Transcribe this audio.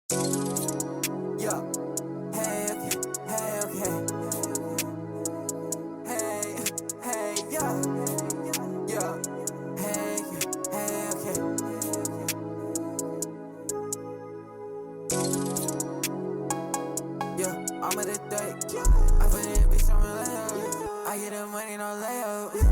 Yeah, hey, okay, hey, okay. Hey, yeah, yeah, hey, okay. Yeah, I'm at a date. I put in bitch on my layup. I get the money, no layup.